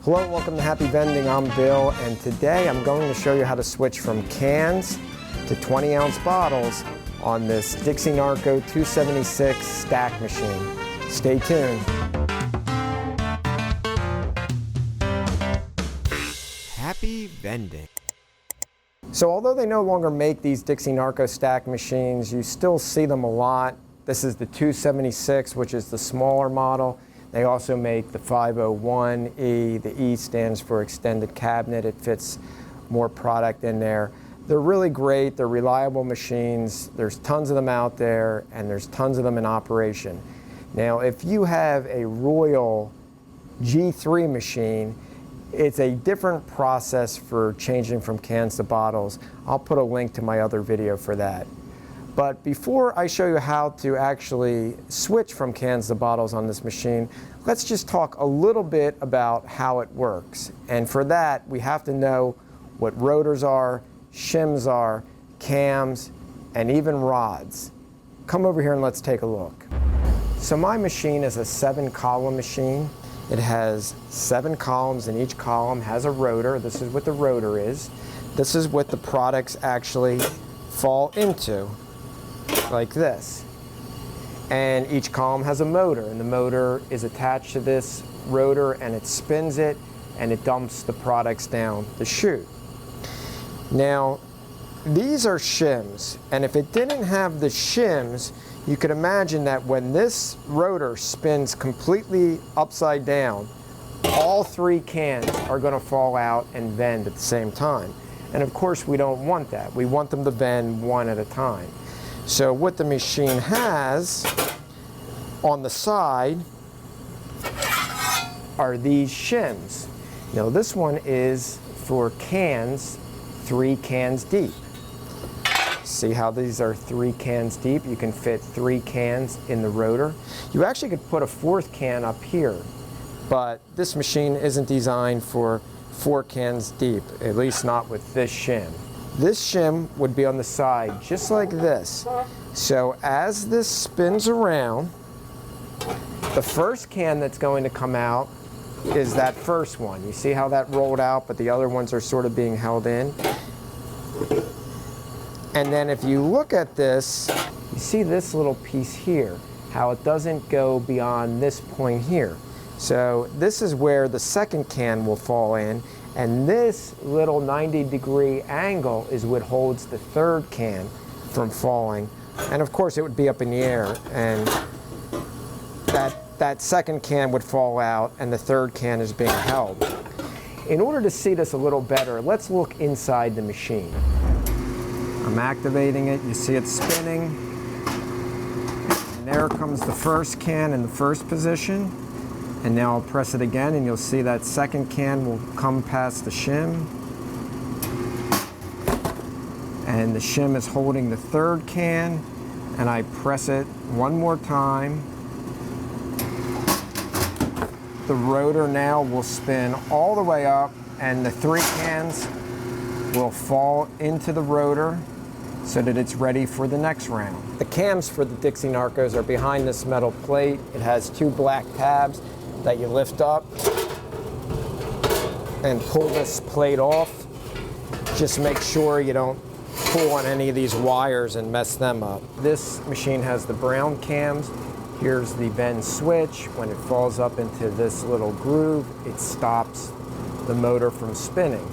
Hello, welcome to Happy Vending. I'm Bill, and today I'm going to show you how to switch from cans to 20-ounce bottles on this Dixie Narco 276 stack machine. Stay tuned. Happy Vending. So although they no longer make these Dixie Narco stack machines, you still see them a lot. This is the 276, which is the smaller model. They also make the 501E. The E stands for extended cabinet. It fits more product in there. They're really great. They're reliable machines. There's tons of them out there, and there's tons of them in operation. Now, if you have a Royal G3 machine, it's a different process for changing from cans to bottles. I'll put a link to my other video for that. But before I show you how to actually switch from cans to bottles on this machine, let's just talk a little bit about how it works. And for that, we have to know what rotors are, shims are, cams, and even rods. Come over here and let's take a look. So my machine is a 7-column machine. It has 7 columns, and each column has a rotor. This is what the rotor is. This is what the products actually fall into, like this. And each column has a motor, and the motor is attached to this rotor, and it spins it, and it dumps the products down the chute. Now, these are shims, and if it didn't have the shims, you could imagine that when this rotor spins completely upside down, all 3 cans are going to fall out and vend at the same time. And of course, we don't want that. We want them to vend one at a time. So what the machine has on the side are these shims. Now this one is for cans, 3 cans deep. See how these are 3 cans deep? You can fit 3 cans in the rotor. You actually could put a 4th can up here, but this machine isn't designed for 4 cans deep, at least not with this shim. This shim would be on the side, just like this. So as this spins around, the first can that's going to come out is that first one. You see how that rolled out, but the other ones are sort of being held in? And then if you look at this, you see this little piece here, how it doesn't go beyond this point here. So this is where the second can will fall in, and this little 90-degree angle is what holds the 3rd can from falling. And of course it would be up in the air, and that second can would fall out, and the 3rd can is being held. In order to see this a little better, let's look inside the machine. I'm activating it. You see it spinning. And there comes the first can in the first position. And now I'll press it again, and you'll see that second can will come past the shim. And the shim is holding the 3rd can. And I press it one more time. The rotor now will spin all the way up, and the 3 cans will fall into the rotor so that it's ready for the next round. The cams for the Dixie Narcos are behind this metal plate. It has 2 black tabs that you lift up and pull this plate off. Just make sure you don't pull on any of these wires and mess them up. This machine has the brown cams. Here's the vend switch. When it falls up into this little groove, it stops the motor from spinning.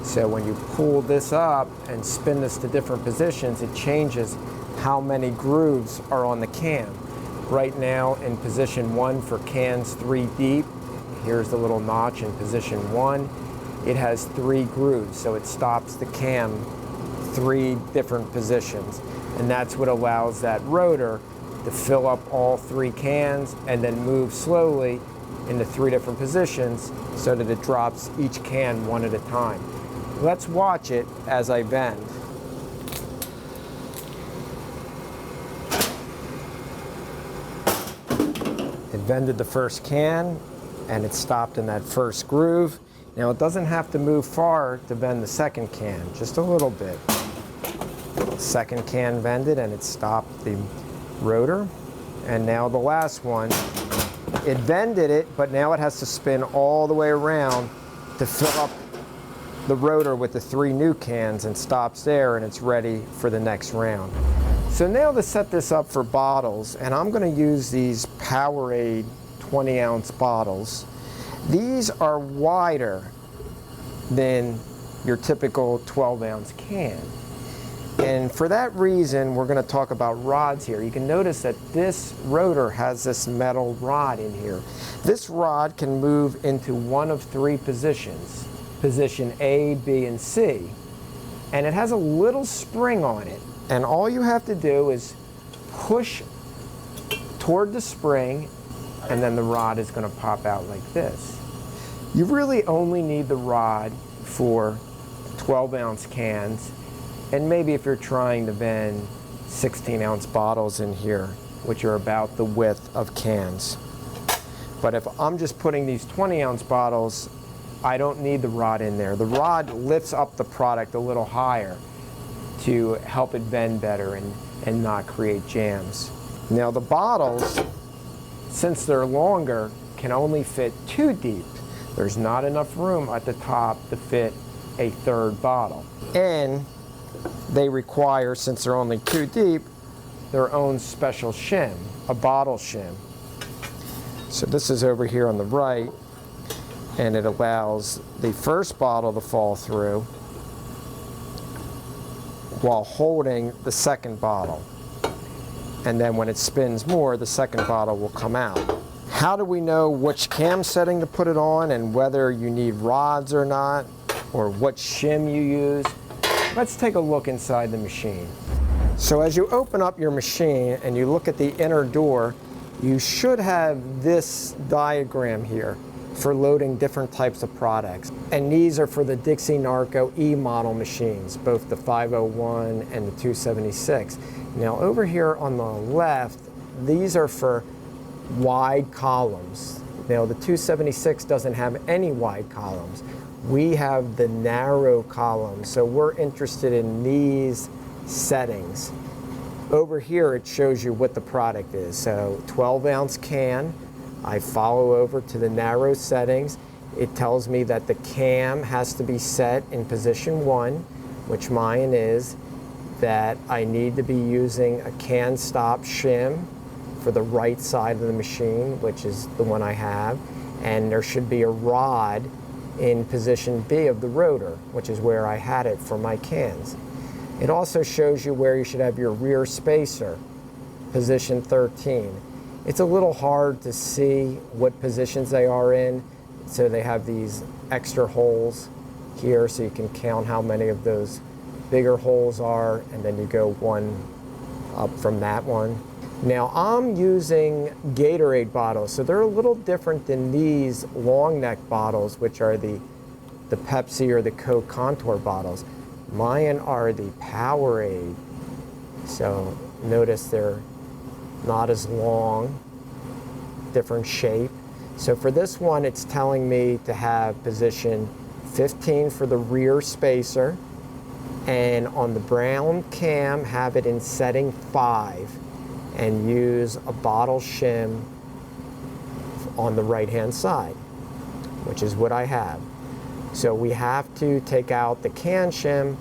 So when you pull this up and spin this to different positions, it changes how many grooves are on the can. Right now in position 1 for cans 3 deep, here's the little notch in position 1. It has 3 grooves, so it stops the cam 3 different positions. And that's what allows that rotor to fill up all 3 cans and then move slowly into 3 different positions so that it drops each can one at a time. Let's watch it as I vend. It vended the first can, and it stopped in that first groove. Now it doesn't have to move far to vend the second can, just a little bit. Second can vended, and it stopped the rotor. And now the last one It vended it, but now it has to spin all the way around to fill up the rotor with the 3 new cans, and stops there, and it's ready for the next round. So now to set this up for bottles, and I'm going to use these Powerade 20-ounce bottles. These are wider than your typical 12-ounce can. And for that reason, we're going to talk about rods here. You can notice that this rotor has this metal rod in here. This rod can move into one of 3 positions, position A, B, and C. And it has a little spring on it. And all you have to do is push toward the spring, and then the rod is going to pop out like this. You really only need the rod for 12-ounce cans, and maybe if you're trying to vend 16-ounce bottles in here, which are about the width of cans. But if I'm just putting these 20-ounce bottles, I don't need the rod in there. The rod lifts up the product a little higher to help it vend better and not create jams. Now the bottles, since they're longer, can only fit 2 deep. There's not enough room at the top to fit a 3rd bottle. And they require, since they're only 2 deep, their own special shim, a bottle shim. So this is over here on the right, and it allows the first bottle to fall through while holding the second bottle. And then when it spins more, the second bottle will come out. How do we know which cam setting to put it on and whether you need rods or not, or what shim you use? Let's take a look inside the machine. So as you open up your machine and you look at the inner door, you should have this diagram here for loading different types of products. And these are for the Dixie Narco E model machines, both the 501 and the 276. Now over here on the left, these are for wide columns. Now the 276 doesn't have any wide columns. We have the narrow columns, so we're interested in these settings. Over here it shows you what the product is. So 12-ounce can, I follow over to the narrow settings. It tells me that the cam has to be set in position 1, which mine is, that I need to be using a can stop shim for the right side of the machine, which is the one I have, and there should be a rod in position B of the rotor, which is where I had it for my cans. It also shows you where you should have your rear spacer, position 13. It's a little hard to see what positions they are in, so they have these extra holes here so you can count how many of those bigger holes are, and then you go one up from that one. Now I'm using Gatorade bottles, so they're a little different than these long neck bottles, which are the Pepsi or the Coke Contour bottles. Mine are the Powerade, so notice they're not as long, different shape. So for this one, it's telling me to have position 15 for the rear spacer, and on the brown cam, have it in setting 5, and use a bottle shim on the right-hand side, which is what I have. So we have to take out the can shim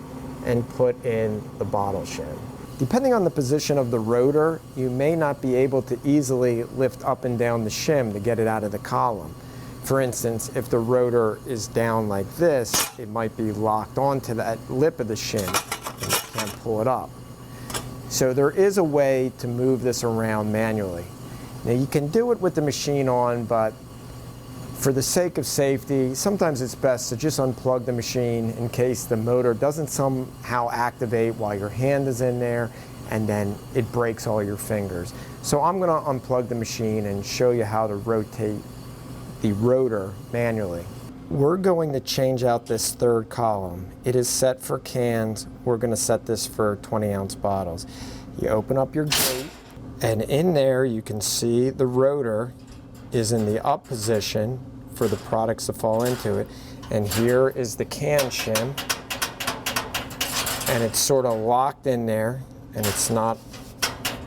and put in the bottle shim. Depending on the position of the rotor, you may not be able to easily lift up and down the shim to get it out of the column. For instance, if the rotor is down like this, it might be locked onto that lip of the shim and you can't pull it up. So there is a way to move this around manually. Now you can do it with the machine on, but for the sake of safety, sometimes it's best to just unplug the machine in case the motor doesn't somehow activate while your hand is in there, and then it breaks all your fingers. So I'm going to unplug the machine and show you how to rotate the rotor manually. We're going to change out this 3rd column. It is set for cans. We're going to set this for 20-ounce bottles. You open up your gate, and in there you can see the rotor is in the up position for the products to fall into it. And here is the can shim, and it's sort of locked in there, and it's not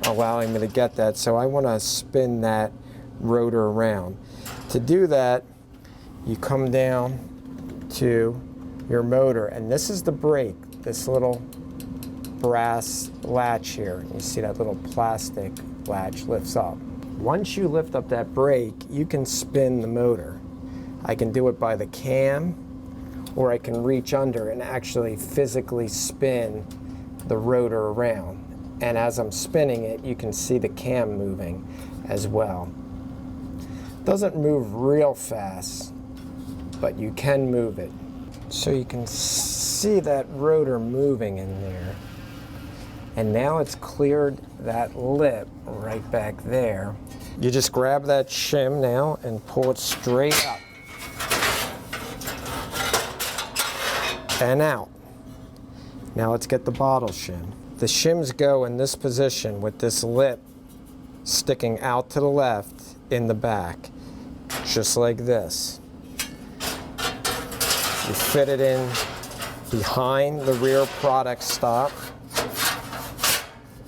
allowing me to get that. So I want to spin that rotor around. To do that, you come down to your motor, and this is the brake, this little brass latch here. You see that little plastic latch lifts up. Once you lift up that brake, you can spin the motor. I can do it by the cam, or I can reach under and actually physically spin the rotor around. And as I'm spinning it, you can see the cam moving as well. Doesn't move real fast, but you can move it. So you can see that rotor moving in there. And now it's cleared that lip right back there. You just grab that shim now and pull it straight up and out. Now let's get the bottle shim. The shims go in this position with this lip sticking out to the left in the back, just like this. You fit it in behind the rear product stop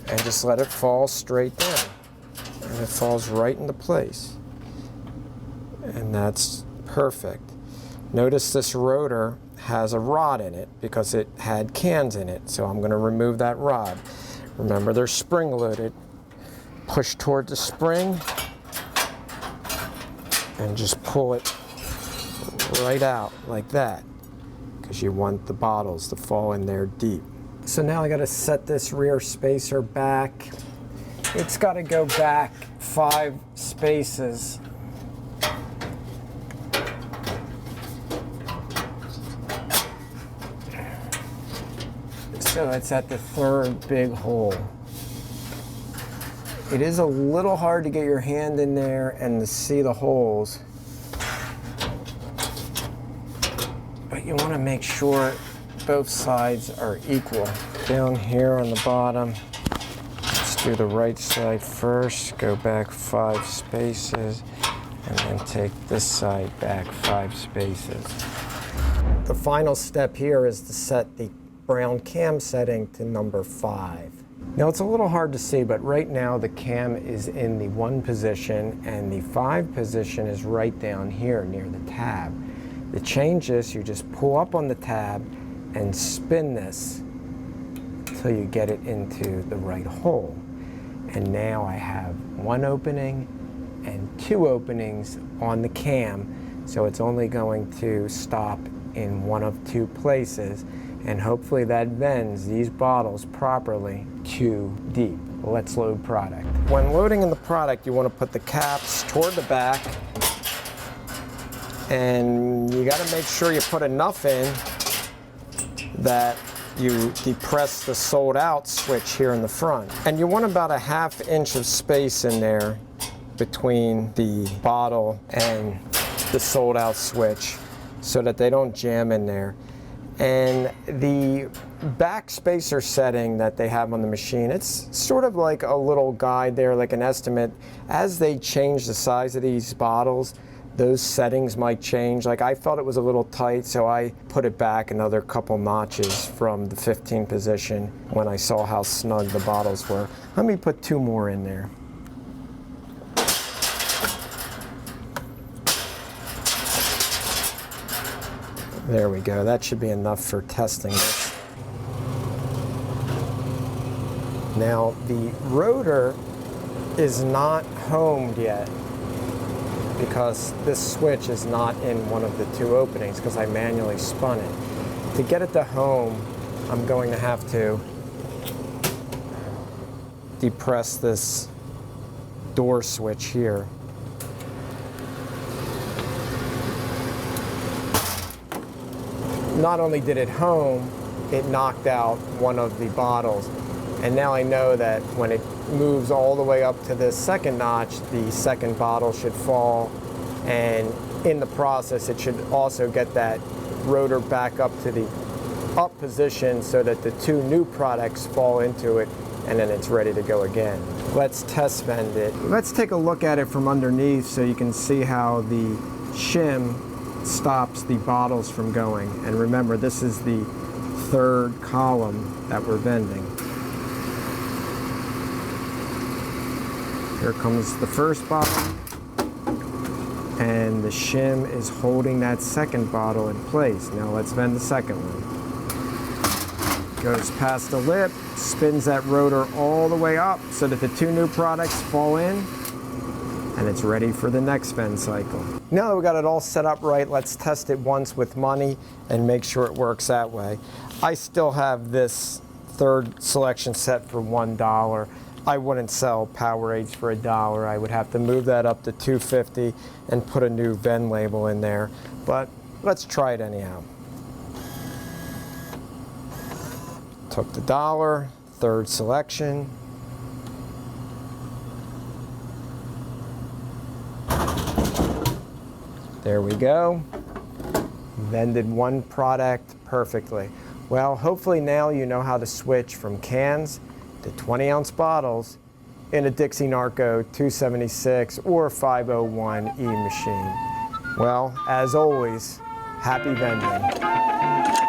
and just let it fall straight down. And it falls right into place. And that's perfect. Notice this rotor has a rod in it because it had cans in it. So I'm going to remove that rod. Remember, they're spring loaded. Push toward the spring and just pull it right out like that, because you want the bottles to fall in there deep. So now I got to set this rear spacer back. It's got to go back 5 spaces. So it's at the 3rd big hole. It is a little hard to get your hand in there and to see the holes, but you want to make sure both sides are equal. Down here on the bottom, let's do the right side first, go back 5 spaces, and then take this side back 5 spaces. The final step here is to set the brown cam setting to number 5. Now it's a little hard to see, but right now the cam is in the 1 position and the 5 position is right down here near the tab. To change this, you just pull up on the tab and spin this until you get it into the right hole. And now I have 1 opening and 2 openings on the cam, so it's only going to stop in 1 of 2 places, and hopefully that vends these bottles properly to deep. Let's load product. When loading in the product, you want to put the caps toward the back, and you got to make sure you put enough in that you depress the sold out switch here in the front. And you want about a 1/2 inch of space in there between the bottle and the sold out switch so that they don't jam in there. And the back spacer setting that they have on the machine, it's sort of like a little guide there, like an estimate. As they change the size of these bottles, those settings might change. Like I felt it was a little tight, so I put it back another couple notches from the 15 position when I saw how snug the bottles were. Let me put 2 more in there. There we go. That should be enough for testing this. Now, the rotor is not homed yet because this switch is not in 1 of the 2 openings because I manually spun it. To get it to home, I'm going to have to depress this door switch here. Not only did it home, it knocked out 1 of the bottles. And now I know that when it moves all the way up to the 2nd notch, the 2nd bottle should fall. And in the process, it should also get that rotor back up to the up position so that the 2 new products fall into it, and then it's ready to go again. Let's test vend it. Let's take a look at it from underneath so you can see how the shim stops the bottles from going. And remember, this is the 3rd column that we're vending. Here comes the first bottle. And the shim is holding that second bottle in place. Now let's vend the second one. Goes past the lip, spins that rotor all the way up so that the two new products fall in, and it's ready for the next vend cycle. Now that we got it all set up right, let's test it once with money and make sure it works that way. I still have this third selection set for $1. I wouldn't sell Powerades for $1. I would have to move that up to $2.50 and put a new Vend label in there. But let's try it anyhow. Took the $1, third selection. There we go. Vended one product perfectly. Well, hopefully now you know how to switch from cans to 20-ounce bottles in a Dixie Narco 276 or 501E machine. Well, as always, happy vending.